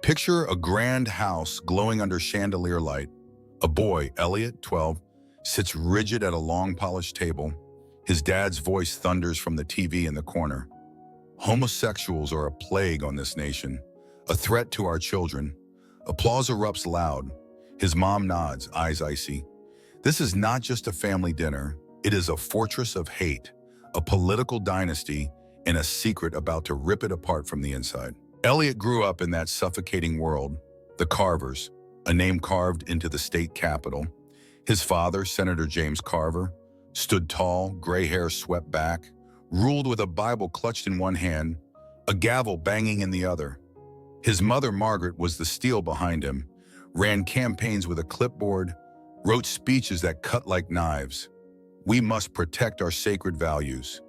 Picture a grand house glowing under chandelier light. A boy, Elliot, 12, sits rigid at a long polished table. His dad's voice thunders from the TV in the corner. Homosexuals are a plague on this nation, a threat to our children. Applause erupts loud. His mom nods, eyes icy. This is not just a family dinner. It is a fortress of hate, a political dynasty, and a secret about to rip it apart from the inside. Elliot grew up in that suffocating world. The Carvers, a name carved into the state capitol. His father, Senator James Carver, stood tall, gray hair swept back, ruled with a Bible clutched in one hand, a gavel banging in the other. His mother, Margaret, was the steel behind him, ran campaigns with a clipboard, wrote speeches that cut like knives. We must protect our sacred values.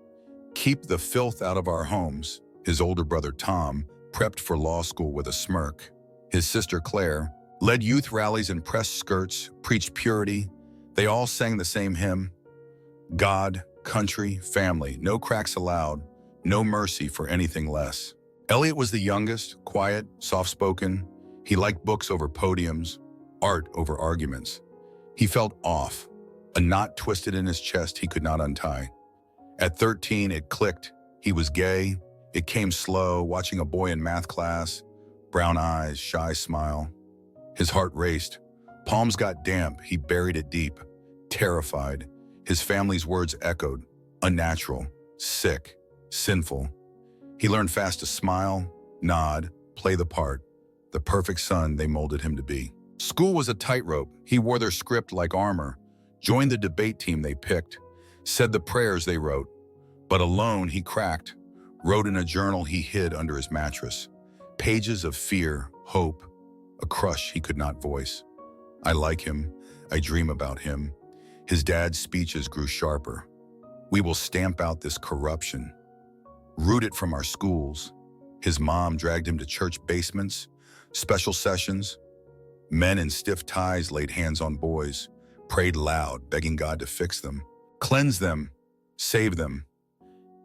Keep the filth out of our homes. His older brother, Tom, prepped for law school with a smirk. His sister, Claire, led youth rallies in pressed skirts, preached purity. They all sang the same hymn. God, country, family, no cracks allowed, no mercy for anything less. Elliot was the youngest, quiet, soft-spoken. He liked books over podiums, art over arguments. He felt off, a knot twisted in his chest he could not untie. At 13, it clicked. He was gay. It came slow, watching a boy in math class, brown eyes, shy smile. His heart raced. Palms got damp. He buried it deep, terrified. His family's words echoed, unnatural, sick, sinful. He learned fast to smile, nod, play the part, the perfect son they molded him to be. School was a tightrope. He wore their script like armor, joined the debate team they picked, said the prayers they wrote. But alone, he cracked, wrote in a journal he hid under his mattress. Pages of fear, hope, a crush he could not voice. I like him. I dream about him. His dad's speeches grew sharper. We will stamp out this corruption. Root it from our schools. His mom dragged him to church basements, special sessions. Men in stiff ties laid hands on boys, prayed loud, begging God to fix them, cleanse them, save them.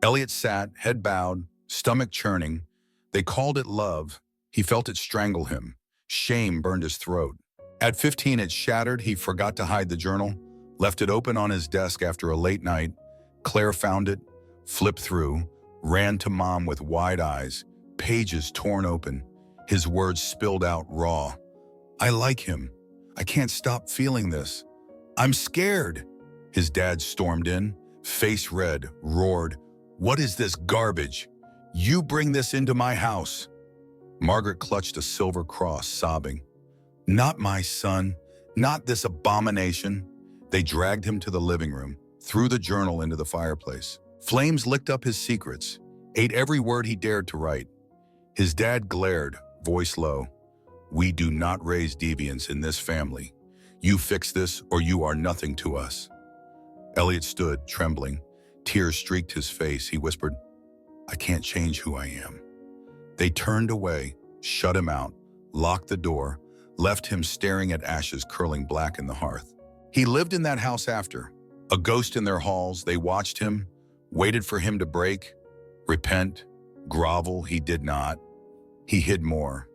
Elliot sat, head bowed, stomach churning. They called it love. He felt it strangle him. Shame burned his throat. At 15, it shattered. He forgot to hide the journal, left it open on his desk after a late night. Claire found it, flipped through, ran to mom with wide eyes, pages torn open. His words spilled out raw. I like him. I can't stop feeling this. I'm scared. His dad stormed in, face red, roared, "What is this garbage? You bring this into my house." Margaret clutched a silver cross, sobbing. Not my son, not this abomination. They dragged him to the living room, threw the journal into the fireplace. Flames licked up his secrets, ate every word he dared to write. His dad glared, voice low. We do not raise deviants in this family. You fix this or you are nothing to us. Elliot stood, trembling. Tears streaked his face. He whispered, I can't change who I am. They turned away, shut him out, locked the door, left him staring at ashes curling black in the hearth. He lived in that house after. A ghost in their halls, they watched him, waited for him to break, repent, grovel. He did not. He hid more,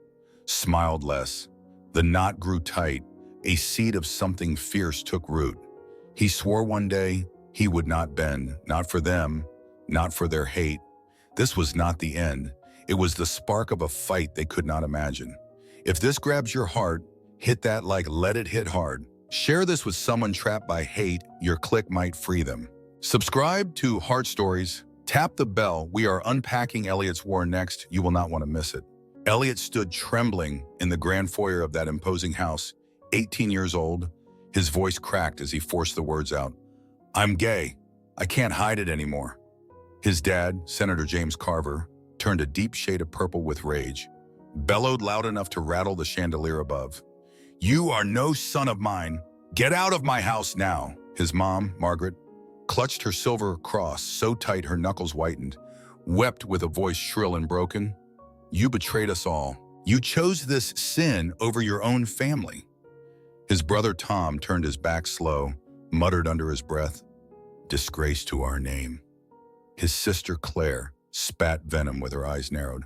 smiled less. The knot grew tight. A seed of something fierce took root. He swore one day he would not bend, not for them, not for their hate. This was not the end. It was the spark of a fight they could not imagine. If this grabs your heart, hit that like let it hit hard. Share this with someone trapped by hate. Your click might free them. Subscribe to Heart Stories. Tap the bell. We are unpacking Elliot's war next. You will not want to miss it. Elliot stood trembling in the grand foyer of that imposing house, 18 years old. His voice cracked as he forced the words out. I'm gay. I can't hide it anymore. His dad, Senator James Carver, turned a deep shade of purple with rage, bellowed loud enough to rattle the chandelier above. You are no son of mine. Get out of my house now. His mom, Margaret, clutched her silver cross so tight her knuckles whitened, wept with a voice shrill and broken. You betrayed us all. You chose this sin over your own family. His brother Tom turned his back slow, muttered under his breath, disgrace to our name. His sister Claire spat venom with her eyes narrowed.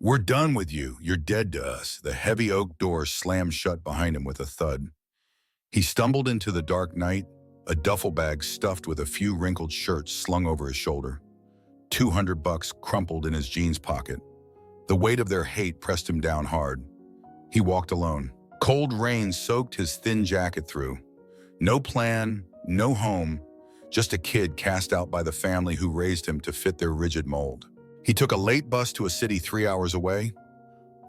"We're done with you. You're dead to us." The heavy oak door slammed shut behind him with a thud. He stumbled into the dark night, a duffel bag stuffed with a few wrinkled shirts slung over his shoulder. $200 crumpled in his jeans pocket. The weight of their hate pressed him down hard. He walked alone. Cold rain soaked his thin jacket through. No plan, no home, just a kid cast out by the family who raised him to fit their rigid mold. He took a late bus to a city 3 hours away,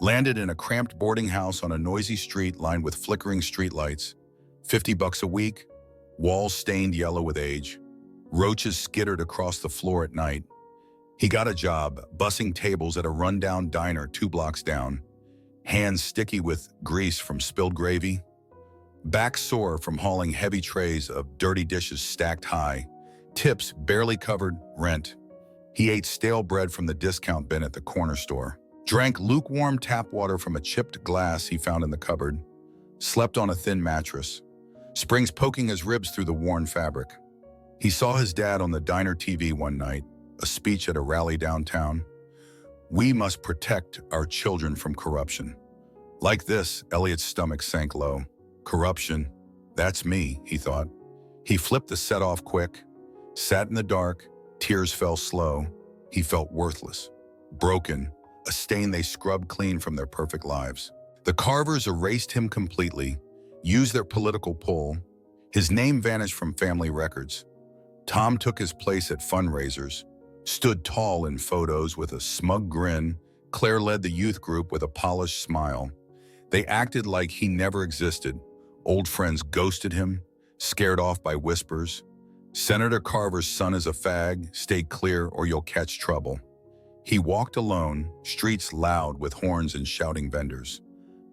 landed in a cramped boarding house on a noisy street lined with flickering streetlights. $50 a week, walls stained yellow with age. Roaches skittered across the floor at night. He got a job, bussing tables at a rundown diner 2 blocks down. Hands sticky with grease from spilled gravy. Back sore from hauling heavy trays of dirty dishes stacked high. Tips barely covered rent. He ate stale bread from the discount bin at the corner store. Drank lukewarm tap water from a chipped glass he found in the cupboard. Slept on a thin mattress. Springs poking his ribs through the worn fabric. He saw his dad on the diner TV one night, a speech at a rally downtown. "We must protect our children from corruption." Like this, Elliot's stomach sank low. Corruption, that's me, he thought. He flipped the set off quick, sat in the dark, tears fell slow. He felt worthless, broken, a stain they scrubbed clean from their perfect lives. The Carvers erased him completely, used their political pull. His name vanished from family records. Tom took his place at fundraisers, stood tall in photos with a smug grin. Claire led the youth group with a polished smile. They acted like he never existed. Old friends ghosted him, scared off by whispers. Senator Carver's son is a fag, stay clear or you'll catch trouble. He walked alone, streets loud with horns and shouting vendors.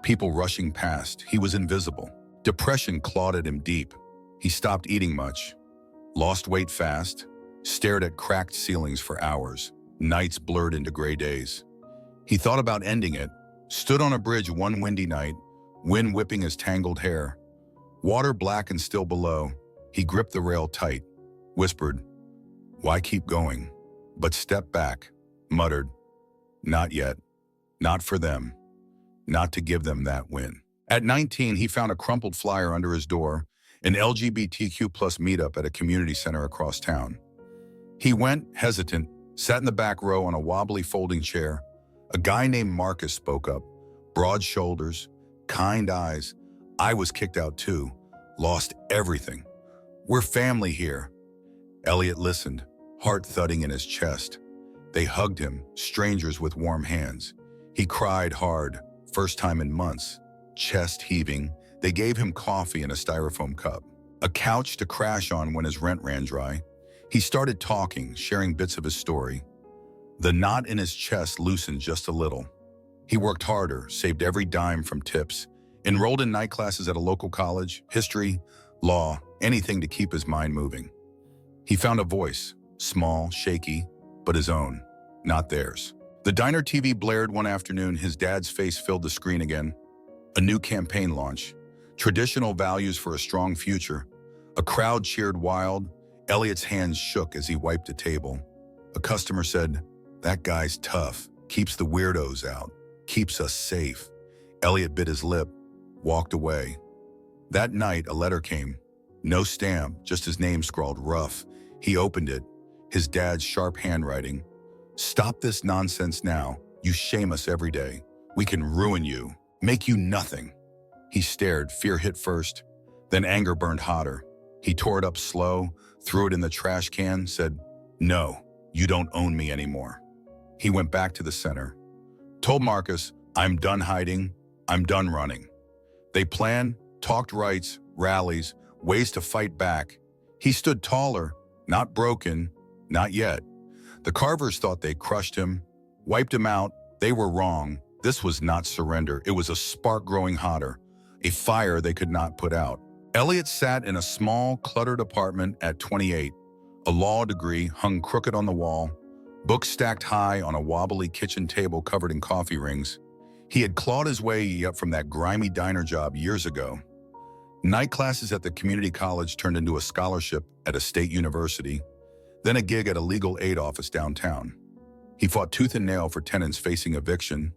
People rushing past, he was invisible. Depression clawed at him deep. He stopped eating much, lost weight fast, stared at cracked ceilings for hours. Nights blurred into gray days. He thought about ending it, stood on a bridge one windy night, wind whipping his tangled hair. Water black and still below. He gripped the rail tight, whispered, "Why keep going?" But stepped back, muttered, "Not yet, not for them, not to give them that win." At 19, he found a crumpled flyer under his door, an LGBTQ+ meetup at a community center across town. He went, hesitant, sat in the back row on a wobbly folding chair. A guy named Marcus spoke up, broad shoulders, kind eyes. "I was kicked out too, lost everything. We're family here." Elliot listened, heart thudding in his chest. They hugged him, strangers with warm hands. He cried hard, first time in months, chest heaving. They gave him coffee in a styrofoam cup, a couch to crash on when his rent ran dry. He started talking, sharing bits of his story. The knot in his chest loosened just a little. He worked harder, saved every dime from tips, enrolled in night classes at a local college, history, law, anything to keep his mind moving. He found a voice, small, shaky, but his own, not theirs. The diner TV blared one afternoon. His dad's face filled the screen again. A new campaign launch. Traditional values for a strong future. A crowd cheered wild. Elliot's hands shook as he wiped a table. A customer said, "That guy's tough, keeps the weirdos out, keeps us safe." Elliot bit his lip, walked away. That night, a letter came. No stamp, just his name scrawled rough. He opened it, his dad's sharp handwriting. "Stop this nonsense now. You shame us every day. We can ruin you, make you nothing." He stared, fear hit first, then anger burned hotter. He tore it up slow, threw it in the trash can, said, "No, you don't own me anymore." He went back to the center. Told Marcus, "I'm done hiding, I'm done running." They planned, talked rights, rallies, ways to fight back. He stood taller, not broken, not yet. The Carvers thought they crushed him, wiped him out. They were wrong. This was not surrender. It was a spark growing hotter, a fire they could not put out. Elliot sat in a small, cluttered apartment at 28. A law degree hung crooked on the wall, books stacked high on a wobbly kitchen table covered in coffee rings. He had clawed his way up from that grimy diner job years ago. Night classes at the community college turned into a scholarship at a state university, then a gig at a legal aid office downtown. He fought tooth and nail for tenants facing eviction,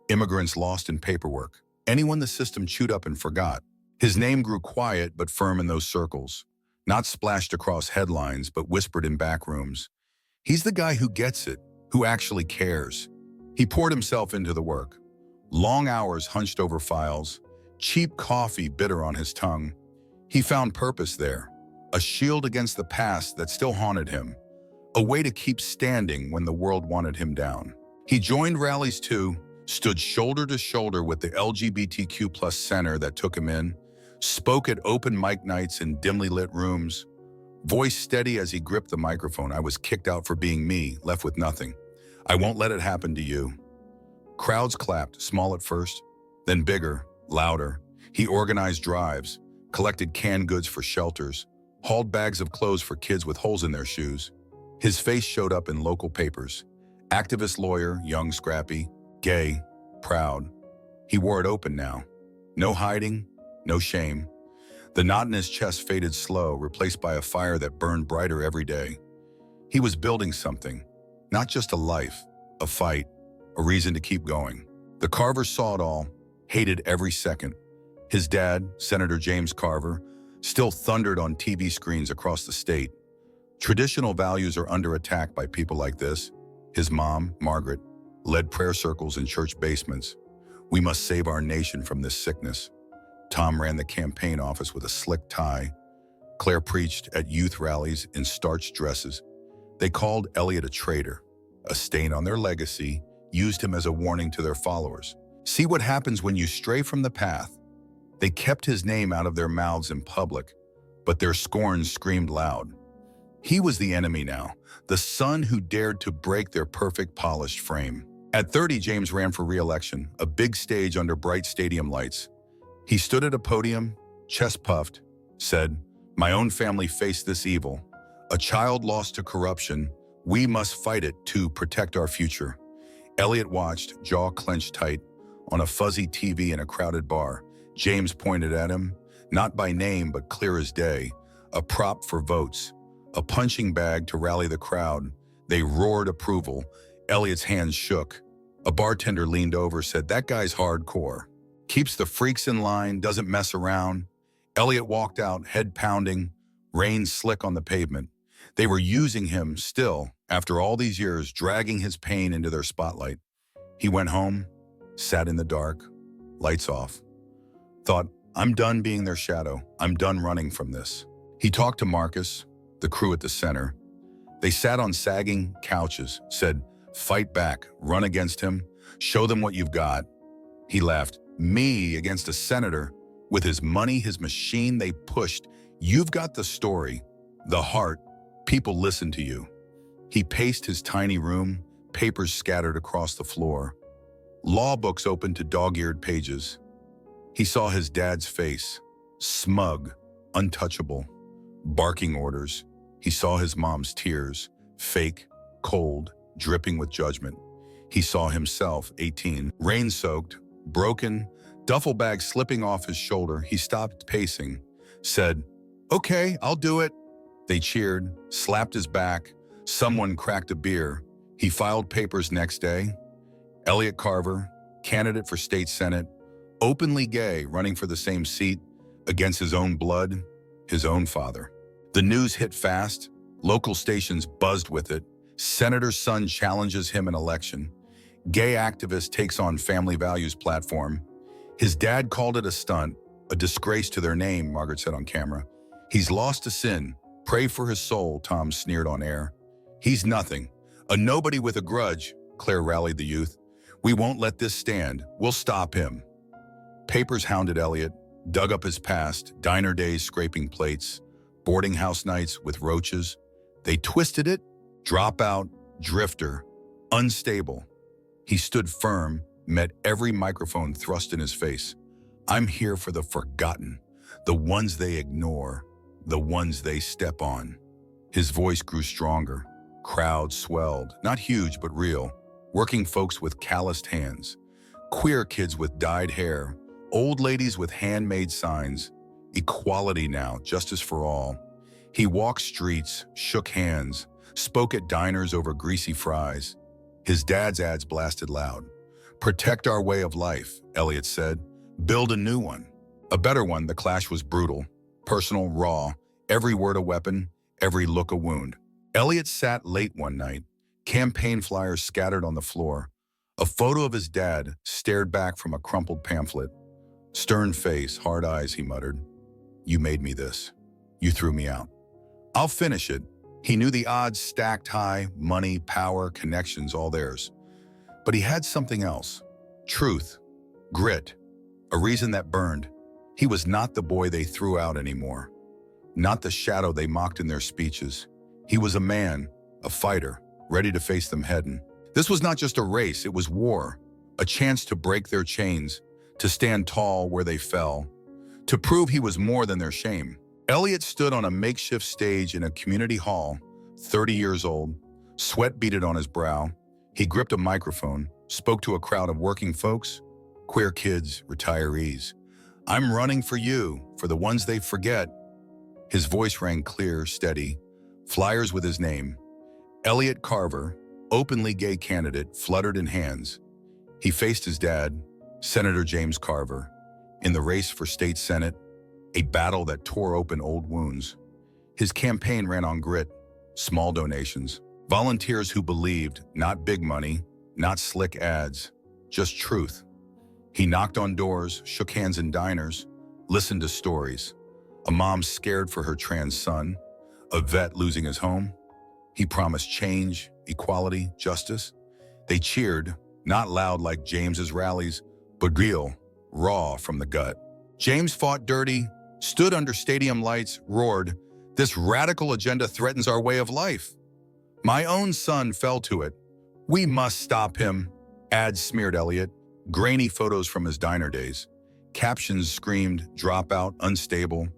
immigrants lost in paperwork, anyone the system chewed up and forgot. His name grew quiet but firm in those circles, not splashed across headlines but whispered in back rooms. He's the guy who gets it, who actually cares. He poured himself into the work. Long hours hunched over files, cheap coffee bitter on his tongue. He found purpose there, a shield against the past that still haunted him, a way to keep standing when the world wanted him down. He joined rallies too, stood shoulder to shoulder with the LGBTQ+ center that took him in, spoke at open mic nights in dimly lit rooms. Voice steady as he gripped the microphone. I was kicked out for being me, left with nothing. I won't let it happen to you. Crowds clapped, small at first, then bigger, louder. He organized drives, collected canned goods for shelters, hauled bags of clothes for kids with holes in their shoes. His face showed up in local papers. Activist lawyer, young, scrappy, gay, proud. He wore it open now. No hiding, no shame. The knot in his chest faded slow, replaced by a fire that burned brighter every day. He was building something, not just a life, a fight, a reason to keep going. The Carver saw it all, hated every second. His dad, Senator James Carver, still thundered on TV screens across the state. Traditional values are under attack by people like this. His mom, Margaret, led prayer circles in church basements. We must save our nation from this sickness. Tom ran the campaign office with a slick tie. Claire preached at youth rallies in starched dresses. They called Elliot a traitor, a stain on their legacy, used him as a warning to their followers. See what happens when you stray from the path. They kept his name out of their mouths in public, but their scorn screamed loud. He was the enemy now, the son who dared to break their perfect, polished frame. At 30, James ran for re-election, a big stage under bright stadium lights. He stood at a podium, chest puffed, said, "My own family faced this evil. A child lost to corruption. We must fight it to protect our future." Elliot watched, jaw clenched tight, on a fuzzy TV in a crowded bar. James pointed at him, not by name but clear as day, a prop for votes, a punching bag to rally the crowd. They roared approval. Elliot's hands shook. A bartender leaned over, said, "That guy's hardcore. Keeps the freaks in line, doesn't mess around." Elliot walked out, head pounding, rain slick on the pavement. They were using him still, after all these years, dragging his pain into their spotlight. He went home, sat in the dark, lights off. Thought, I'm done being their shadow. I'm done running from this. He talked to Marcus, the crew at the center. They sat on sagging couches, said, "Fight back, run against him, show them what you've got." He laughed. "Me against a senator, with his money, his machine, they pushed. You've got the story, the heart. People listen to you." He paced his tiny room, papers scattered across the floor. Law books open to dog-eared pages. He saw his dad's face, smug, untouchable, barking orders. He saw his mom's tears, fake, cold, dripping with judgment. He saw himself, 18, rain-soaked, broken, duffel bag slipping off his shoulder. He stopped pacing, said, "Okay, I'll do it." They cheered, slapped his back. Someone cracked a beer. He filed papers next day. Elliot Carver, candidate for state senate, openly gay, running for the same seat, against his own blood, his own father. The news hit fast. Local stations buzzed with it. Senator's son challenges him in election. Gay activist takes on family values platform. His dad called it a stunt, a disgrace to their name, Margaret said on camera. "He's lost to sin. Pray for his soul," Tom sneered on air. "He's nothing. A nobody with a grudge," Claire rallied the youth. "We won't let this stand. We'll stop him." Papers hounded Elliot, dug up his past, diner days scraping plates, boarding house nights with roaches. They twisted it, dropout, drifter, unstable. He stood firm, met every microphone thrust in his face. "I'm here for the forgotten, the ones they ignore, the ones they step on." His voice grew stronger. Crowds swelled, not huge but real. Working folks with calloused hands, queer kids with dyed hair, old ladies with handmade signs. Equality now, justice for all. He walked streets, shook hands, spoke at diners over greasy fries. His dad's ads blasted loud. "Protect our way of life," Elliot said. "Build a new one." A better one. The clash was brutal, personal, raw, every word a weapon, every look a wound. Elliot sat late one night, campaign flyers scattered on the floor. A photo of his dad stared back from a crumpled pamphlet. "Stern face, hard eyes," he muttered. "You made me this. You threw me out. I'll finish it." He knew the odds stacked high, money, power, connections, all theirs. But he had something else. Truth, grit, a reason that burned. He was not the boy they threw out anymore. Not the shadow they mocked in their speeches. He was a man, a fighter, ready to face them head-on. This was not just a race, it was war. A chance to break their chains, to stand tall where they fell, to prove he was more than their shame. Elliot stood on a makeshift stage in a community hall, 30 years old, sweat beaded on his brow. He gripped a microphone, spoke to a crowd of working folks, queer kids, retirees. "I'm running for you, for the ones they forget." His voice rang clear, steady, flyers with his name. Elliot Carver, openly gay candidate, fluttered in hands. He faced his dad, Senator James Carver, in the race for state senate, a battle that tore open old wounds. His campaign ran on grit, small donations, volunteers who believed, not big money, not slick ads, just truth. He knocked on doors, shook hands in diners, listened to stories. A mom scared for her trans son, a vet losing his home. He promised change, equality, justice. They cheered, not loud like James's rallies, but real, raw from the gut. James fought dirty, stood under stadium lights, roared, "This radical agenda threatens our way of life." My own son fell to it. "We must stop him." Ads smeared Elliot, grainy photos from his diner days. Captions screamed, "Dropout, unstable."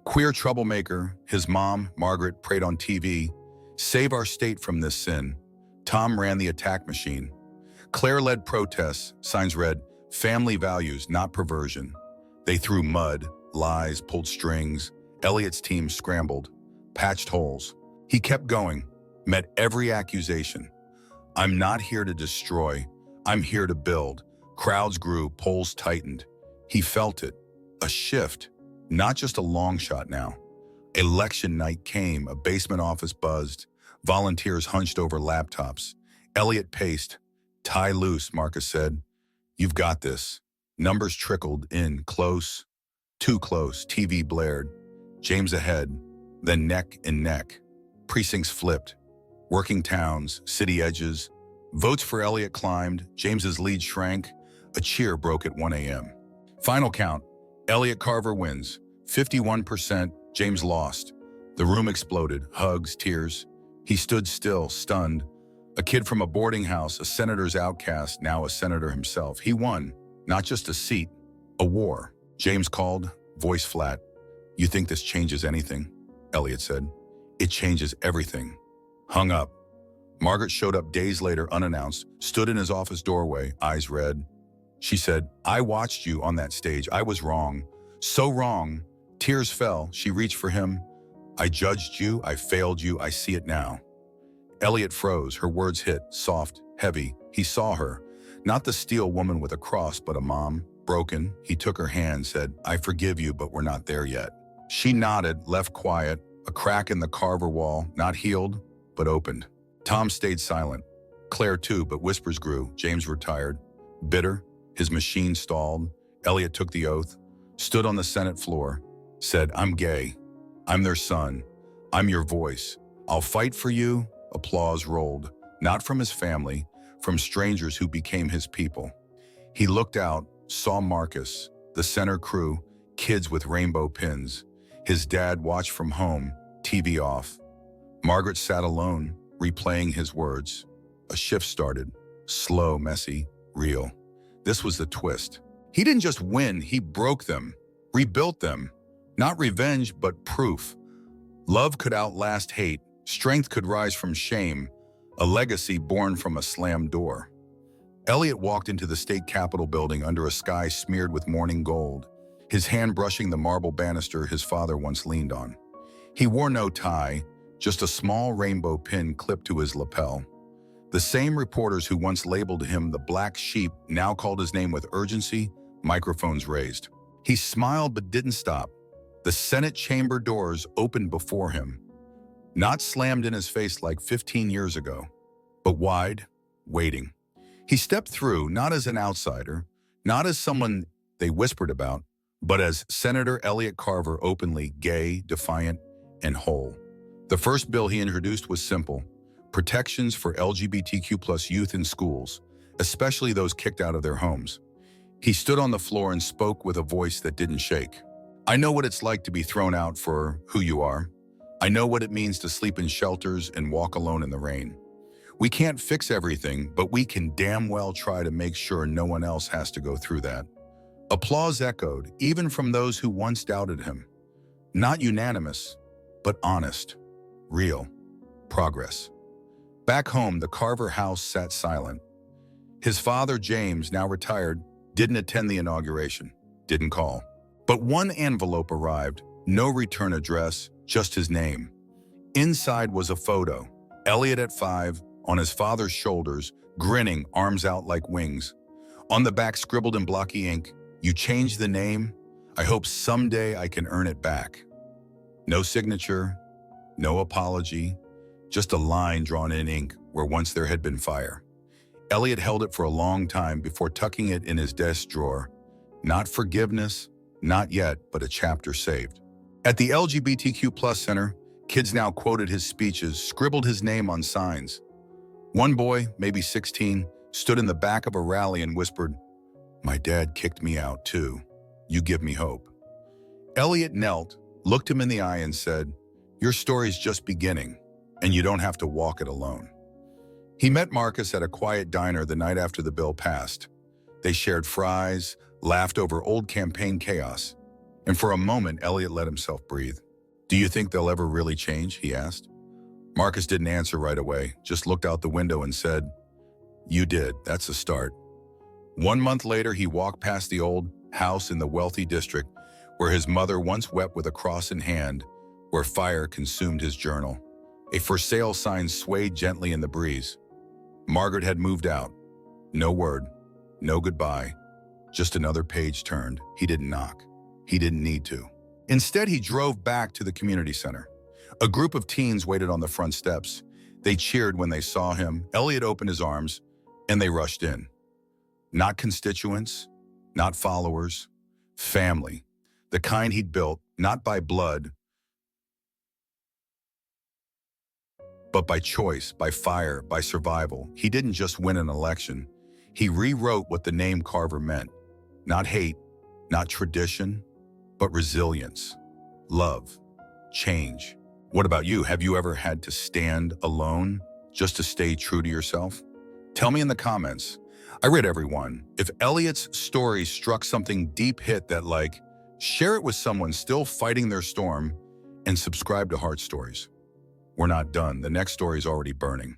Queer troublemaker, his mom, Margaret, prayed on TV, "Save our state from this sin." Tom ran the attack machine. Claire led protests, signs read, "Family values, not perversion." They threw mud, lies, pulled strings. Elliot's team scrambled, patched holes. He kept going, met every accusation. "I'm not here to destroy, I'm here to build." Crowds grew, polls tightened. He felt it, a shift, not just a long shot now. Election night came, a basement office buzzed. Volunteers hunched over laptops. Elliot paced. "Tie loose," Marcus said. "You've got this." Numbers trickled in, close, too close. TV blared. James ahead, then neck and neck. Precincts flipped. Working towns, city edges. Votes for Elliot climbed. James's lead shrank. A cheer broke at 1 a.m. Final count. Elliot Carver wins. 51%. James lost. The room exploded. Hugs, tears. He stood still, stunned. A kid from a boarding house, a senator's outcast, now a senator himself. He won. Not just a seat, a war. James called, voice flat. "You think this changes anything?" Elliot said. "It changes everything." Hung up. Margaret showed up days later unannounced, stood in his office doorway, eyes red. She said, "I watched you on that stage. I was wrong. So wrong." Tears fell. She reached for him. "I judged you. I failed you. I see it now." Elliot froze. Her words hit, soft, heavy. He saw her. Not the steel woman with a cross, but a mom, broken. He took her hand, said, "I forgive you, but we're not there yet." She nodded, left quiet, a crack in the Carver wall, not healed, but opened. Tom stayed silent. Claire too, but whispers grew. James retired. Bitter, his machine stalled. Elliot took the oath, stood on the Senate floor, said, "I'm gay. I'm their son. I'm your voice. I'll fight for you." Applause rolled, not from his family, from strangers who became his people. He looked out, saw Marcus, the center crew, kids with rainbow pins. His dad watched from home, TV off. Margaret sat alone, replaying his words. A shift started, slow, messy, real. This was the twist. He didn't just win, he broke them, rebuilt them. Not revenge, but proof. Love could outlast hate, strength could rise from shame, a legacy born from a slammed door. Elliot walked into the state capitol building under a sky smeared with morning gold, his hand brushing the marble banister his father once leaned on. He wore no tie, just a small rainbow pin clipped to his lapel. The same reporters who once labeled him the black sheep now called his name with urgency, microphones raised. He smiled but didn't stop. The Senate chamber doors opened before him, not slammed in his face like 15 years ago, but wide, waiting. He stepped through not as an outsider, not as someone they whispered about, but as Senator Elliot Carver, openly gay, defiant, and whole. The first bill he introduced was simple: protections for LGBTQ+ youth in schools, especially those kicked out of their homes. He stood on the floor and spoke with a voice that didn't shake. I know what it's like to be thrown out for who you are. I know what it means to sleep in shelters and walk alone in the rain. We can't fix everything, but we can damn well try to make sure no one else has to go through that. Applause echoed, even from those who once doubted him. Not unanimous, but honest, real, progress. Back home, the Carver house sat silent. His father, James, now retired, didn't attend the inauguration, didn't call. But one envelope arrived, no return address, just his name. Inside was a photo, Elliot at 5, on his father's shoulders, grinning, arms out like wings. On the back, scribbled in blocky ink, "You changed the name. I hope someday I can earn it back." No signature, no apology, just a line drawn in ink where once there had been fire. Elliot held it for a long time before tucking it in his desk drawer. Not forgiveness, not yet, but a chapter saved. At the LGBTQ+ Center, kids now quoted his speeches, scribbled his name on signs. One boy, maybe 16, stood in the back of a rally and whispered, "My dad kicked me out too. You give me hope." Elliot knelt, looked him in the eye and said, "Your story's just beginning, and you don't have to walk it alone." He met Marcus at a quiet diner the night after the bill passed. They shared fries, laughed over old campaign chaos, and for a moment, Elliot let himself breathe. "Do you think they'll ever really change?" he asked. Marcus didn't answer right away, just looked out the window and said, "You did, that's a start." 1 month later, he walked past the old house in the wealthy district where his mother once wept with a cross in hand, where fire consumed his journal. A for sale sign swayed gently in the breeze. Margaret had moved out. No word, no goodbye, just another page turned. He didn't knock. He didn't need to. Instead, he drove back to the community center. A group of teens waited on the front steps. They cheered when they saw him. Elliot opened his arms, and they rushed in. Not constituents, not followers, family. The kind he'd built, not by blood, but by choice, by fire, by survival. He didn't just win an election. He rewrote what the name Carver meant. Not hate, not tradition, but resilience, love, change. What about you? Have you ever had to stand alone just to stay true to yourself? Tell me in the comments. I read everyone. If Elliot's story struck something deep, hit that like, share it with someone still fighting their storm, and subscribe to Heart Stories. We're not done. The next story is already burning.